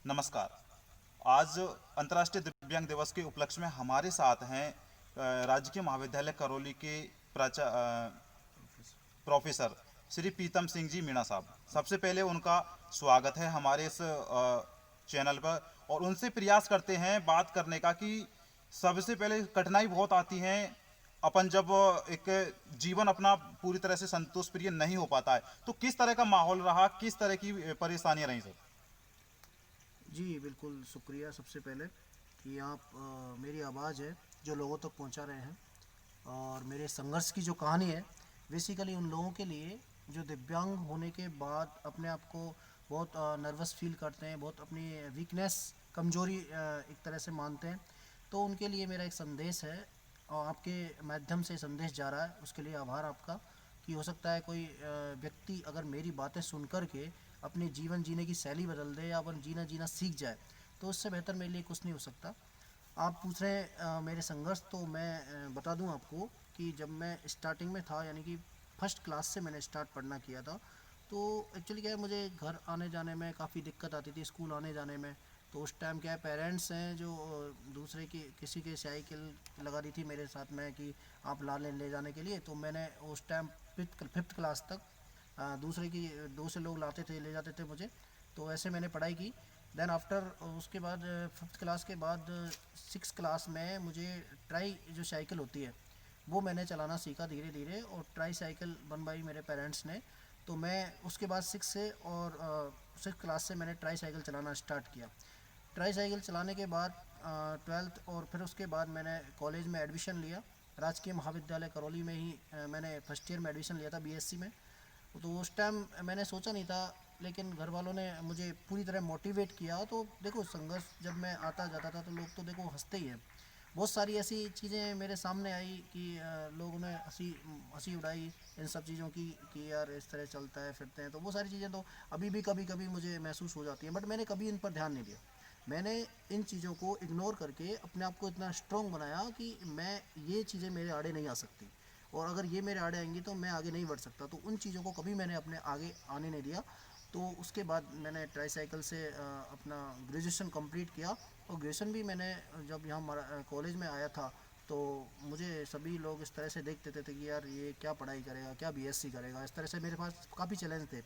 नमस्कार। आज अंतर्राष्ट्रीय दिव्यांग दिवस के उपलक्ष्य में हमारे साथ हैं राजकीय महाविद्यालय करौली के प्राचा प्रोफेसर श्री पीतम सिंह जी मीणा साहब। सबसे पहले उनका स्वागत है हमारे इस चैनल पर, और उनसे प्रयास करते हैं बात करने का कि सबसे पहले कठिनाई बहुत आती है अपन जब एक जीवन अपना पूरी तरह से संतोष प्रिय नहीं हो पाता है, तो किस तरह का माहौल रहा, किस तरह की परेशानियां रही सर? जी बिल्कुल शुक्रिया सबसे पहले कि आप मेरी आवाज़ है जो लोगों तक पहुंचा रहे हैं। और मेरे संघर्ष की जो कहानी है बेसिकली उन लोगों के लिए जो दिव्यांग होने के बाद अपने आप को बहुत नर्वस फील करते हैं, बहुत अपनी वीकनेस कमजोरी एक तरह से मानते हैं। तो उनके लिए मेरा एक संदेश है और आपके माध्यम से संदेश जा रहा है, उसके लिए आभार आपका। कि हो सकता है कोई व्यक्ति अगर मेरी बातें सुन कर के अपने जीवन जीने की शैली बदल दे या अपन जीना जीना सीख जाए, तो उससे बेहतर मेरे लिए कुछ नहीं हो सकता। आप पूछ रहे हैं मेरे संघर्ष, तो मैं बता दूं आपको कि जब मैं स्टार्टिंग में था, यानी कि फर्स्ट क्लास से मैंने स्टार्ट पढ़ना किया था। तो एक्चुअली क्या है, मुझे घर आने जाने में काफ़ी दिक्कत आती थी, स्कूल आने जाने में। तो उस टाइम क्या है, पेरेंट्स हैं जो दूसरे की किसी के साइकिल लगा दी थी मेरे साथ में कि आप ला लें ले जाने के लिए। तो मैंने उस टाइम फिफ्थ क्लास तक दूसरे की दो से लोग लाते थे ले जाते थे मुझे। तो ऐसे मैंने पढ़ाई की। देन आफ्टर उसके बाद फिफ्थ क्लास के बाद सिक्स क्लास में मुझे ट्राई जो साइकिल होती है वो मैंने चलाना सीखा धीरे धीरे, और ट्राई साइकिल बनवाई मेरे पेरेंट्स ने। तो मैं उसके बाद सिक्स से और सिक्स क्लास से मैंने ट्राई साइकिल चलाना स्टार्ट किया। ट्राई साइकिल चलाने के बाद ट्वेल्थ, और फिर उसके बाद मैंने कॉलेज में एडमिशन लिया। राजकीय महाविद्यालय करौली में ही मैंने फर्स्ट ईयर में एडमिशन लिया था बीएससी में। तो उस टाइम मैंने सोचा नहीं था, लेकिन घर वालों ने मुझे पूरी तरह मोटिवेट किया। तो देखो, संघर्ष जब मैं आता जाता था तो लोग तो देखो हंसते ही हैं। बहुत सारी ऐसी चीज़ें मेरे सामने आई कि लोगों ने हंसी हंसी उड़ाई इन सब चीज़ों की कि यार इस तरह चलता है फिरते हैं। तो वो सारी चीज़ें तो अभी भी कभी कभी मुझे महसूस हो जाती हैं, बट मैंने कभी इन पर ध्यान नहीं दिया। मैंने इन चीज़ों को इग्नोर करके अपने आप को इतना स्ट्रॉन्ग बनाया कि मैं ये चीज़ें मेरे आड़े नहीं आ सकती, और अगर ये मेरे आड़े आएंगी तो मैं आगे नहीं बढ़ सकता। तो उन चीज़ों को कभी मैंने अपने आगे आने नहीं दिया। तो उसके बाद मैंने ट्राईसाइकिल से अपना ग्रेजुएशन कंप्लीट किया। और ग्रेजुएशन भी मैंने जब यहाँ कॉलेज में आया था, तो मुझे सभी लोग इस तरह से देखते थे कि यार ये क्या पढ़ाई करेगा, क्या बीएससी करेगा, इस तरह से मेरे पास काफ़ी चैलेंज थे।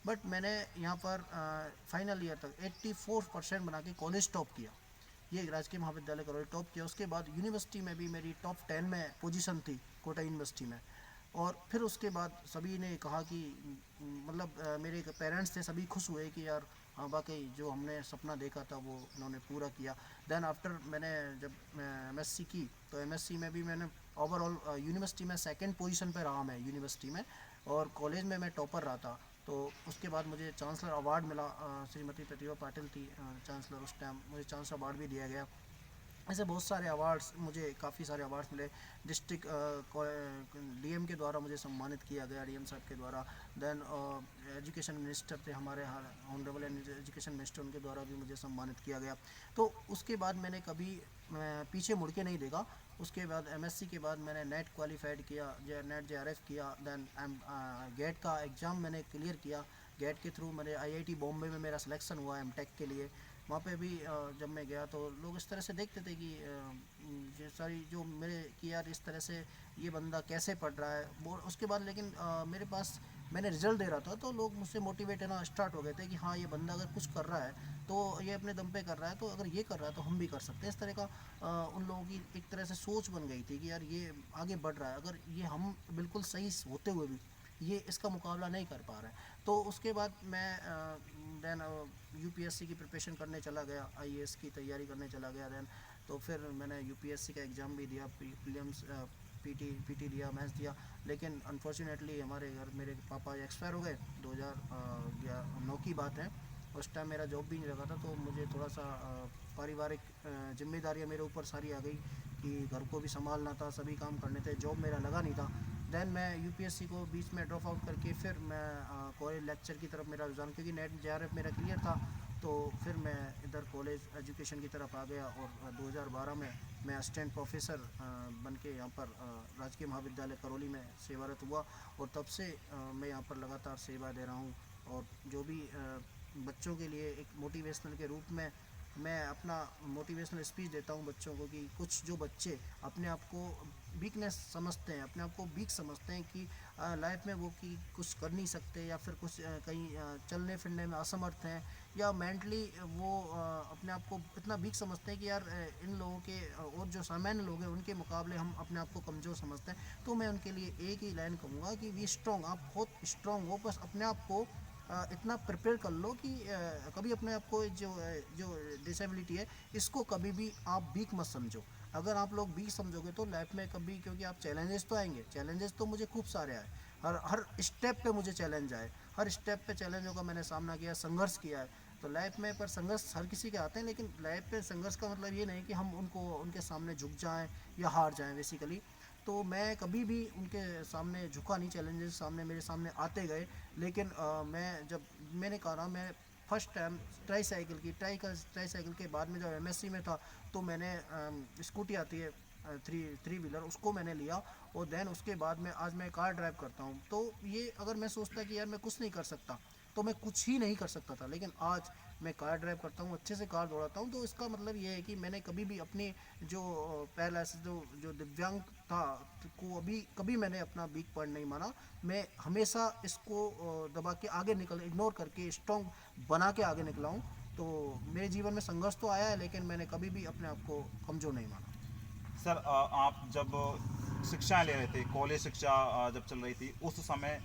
बट मैंने यहाँ पर फाइनल ईयर तक 84% बना के कॉलेज टॉप किया। ये राजकीय महाविद्यालय करौली टॉप किया। उसके बाद यूनिवर्सिटी में भी मेरी टॉप 10 में पोजीशन थी, कोटा यूनिवर्सिटी में। और फिर उसके बाद सभी ने कहा कि मतलब मेरे पेरेंट्स थे, सभी खुश हुए कि यार हाँ वाकई जो हमने सपना देखा था वो उन्होंने पूरा किया। देन आफ्टर मैंने जब एमएससी की, तो एमएससी में भी मैंने ओवरऑल यूनिवर्सिटी में सेकंड पोजीशन पे रहा मैं यूनिवर्सिटी में। और कॉलेज में मैं टॉपर रहा था। तो उसके बाद मुझे चांसलर अवार्ड मिला, श्रीमती प्रतिभा पाटिल थी चांसलर उस टाइम, मुझे चांसलर अवार्ड भी दिया गया। ऐसे बहुत सारे अवार्ड्स, मुझे काफ़ी सारे अवार्ड्स मिले। डिस्ट्रिक्ट डीएम के द्वारा मुझे सम्मानित किया गया, डीएम साहब के द्वारा। देन एजुकेशन मिनिस्टर थे हमारे, ऑनरेबल एजुकेशन मिनिस्टर, उनके द्वारा भी मुझे सम्मानित किया गया। तो उसके बाद मैंने कभी पीछे मुड़ के नहीं देखा। उसके बाद एमएससी के बाद मैंने नेट क्वालिफाइड किया, नेट जेआरएफ किया। देन गेट का एग्ज़ाम मैंने क्लियर किया। गेट के थ्रू मेरे आईआईटी बॉम्बे में मेरा सिलेक्शन हुआ एमटेक के लिए। वहाँ पे भी जब मैं गया तो लोग इस तरह से देखते थे कि ये सारी जो मेरे कि यार इस तरह से ये बंदा कैसे पढ़ रहा है वो। उसके बाद लेकिन मेरे पास मैंने रिजल्ट दे रहा था, तो लोग मुझसे मोटिवेट होना स्टार्ट हो गए थे कि हाँ ये बंदा अगर कुछ कर रहा है तो ये अपने दम पे कर रहा है, तो अगर ये कर रहा है तो हम भी कर सकते हैं। इस तरह का उन लोगों की एक तरह से सोच बन गई थी कि यार ये आगे बढ़ रहा है, अगर ये हम बिल्कुल सही होते हुए भी ये इसका मुकाबला नहीं कर पा रहे हैं। तो उसके बाद मैं देन यूपीएससी की प्रिपरेशन करने चला गया, आईएएस की तैयारी करने चला गया। देन तो फिर मैंने यूपीएससी का एग्ज़ाम भी दिया, प्रीलिम्स पीटी दिया, मैथ्स दिया। लेकिन अनफॉर्चुनेटली हमारे घर मेरे पापा एक्सपायर हो गए, 2009 की बात है। उस टाइम मेरा जॉब भी नहीं लगा था, तो मुझे थोड़ा सा पारिवारिक जिम्मेदारियाँ मेरे ऊपर सारी आ गई कि घर को भी संभालना था, सभी काम करने थे, जॉब मेरा लगा नहीं था। देन मैं यूपीएससी को बीच में ड्रॉप आउट करके फिर मैं कॉलेज लेक्चर की तरफ मेरा रुझान, क्योंकि नेट जेआरएफ मेरा क्लियर था। तो फिर मैं इधर कॉलेज एजुकेशन की तरफ आ गया, और 2012 में मैं असिस्टेंट प्रोफेसर बन के यहाँ पर राजकीय महाविद्यालय करौली में सेवारत हुआ। और तब से मैं यहाँ पर लगातार सेवा दे रहा हूँ। और जो भी बच्चों के लिए एक मोटिवेशनल के रूप में मैं अपना मोटिवेशनल स्पीच देता हूँ बच्चों को, कि कुछ जो बच्चे अपने आप को वीकनेस समझते हैं, अपने आप को वीक समझते हैं कि लाइफ में वो कि कुछ कर नहीं सकते, या फिर कुछ कहीं चलने फिरने में असमर्थ हैं, या मेंटली वो अपने आप को इतना वीक समझते हैं कि यार इन लोगों के और जो सामान्य लोग हैं उनके मुकाबले हम अपने आप को कमज़ोर समझते हैं। तो मैं उनके लिए एक ही लाइन कहूँगा कि वी स्ट्रॉन्ग, आप बहुत स्ट्रॉन्ग हो, बस अपने आप को इतना प्रिपेयर कर लो कि कभी अपने आप को जो डिसेबिलिटी है इसको कभी भी आप वीक मत समझो। अगर आप लोग वीक समझोगे तो लाइफ में कभी, क्योंकि आप चैलेंजेस तो आएंगे, चैलेंजेस तो मुझे खूब सारे आए, हर हर स्टेप पे मुझे चैलेंज आए, हर स्टेप पे चैलेंजों का मैंने सामना किया, संघर्ष किया है। तो लाइफ में पर संघर्ष हर किसी के आते हैं, लेकिन लाइफ पे संघर्ष का मतलब ये नहीं कि हम उनके सामने झुक जाएं या हार जाएं बेसिकली। तो मैं कभी भी उनके सामने झुका नहीं, चैलेंजेस सामने मेरे सामने आते गए। लेकिन मैं जब मैंने कहा मैं फर्स्ट टाइम ट्राई साइकिल के बाद में जब एमएससी में था, तो मैंने स्कूटी आती है थ्री व्हीलर, उसको मैंने लिया, और देन उसके बाद में आज मैं कार ड्राइव करता हूँ। तो ये अगर मैं सोचता कि यार मैं कुछ नहीं कर सकता, तो मैं कुछ ही नहीं कर सकता था, लेकिन आज मैं कार ड्राइव करता हूँ, अच्छे से कार दौड़ाता हूँ। तो इसका मतलब ये है कि मैंने कभी भी अपनी जो पैरालिसिस जो दिव्यांग था को अभी कभी मैंने अपना वीक पॉइंट नहीं माना। मैं हमेशा इसको दबा के आगे इग्नोर करके स्ट्रॉन्ग बना के आगे निकला हूँ। तो मेरे जीवन में संघर्ष तो आया है, लेकिन मैंने कभी भी अपने आप को कमज़ोर नहीं माना। सर आप जब शिक्षाएं ले रहे थे, कॉलेज शिक्षा जब चल रही थी, उस समय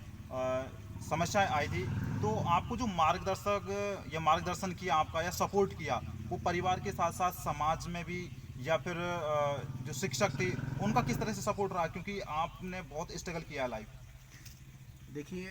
समस्याएं आई थी, तो आपको जो मार्गदर्शक या मार्गदर्शन किया आपका या सपोर्ट किया, वो परिवार के साथ साथ समाज में भी, या फिर जो शिक्षक थे उनका किस तरह से सपोर्ट रहा, क्योंकि आपने बहुत स्ट्रगल किया लाइफ। देखिए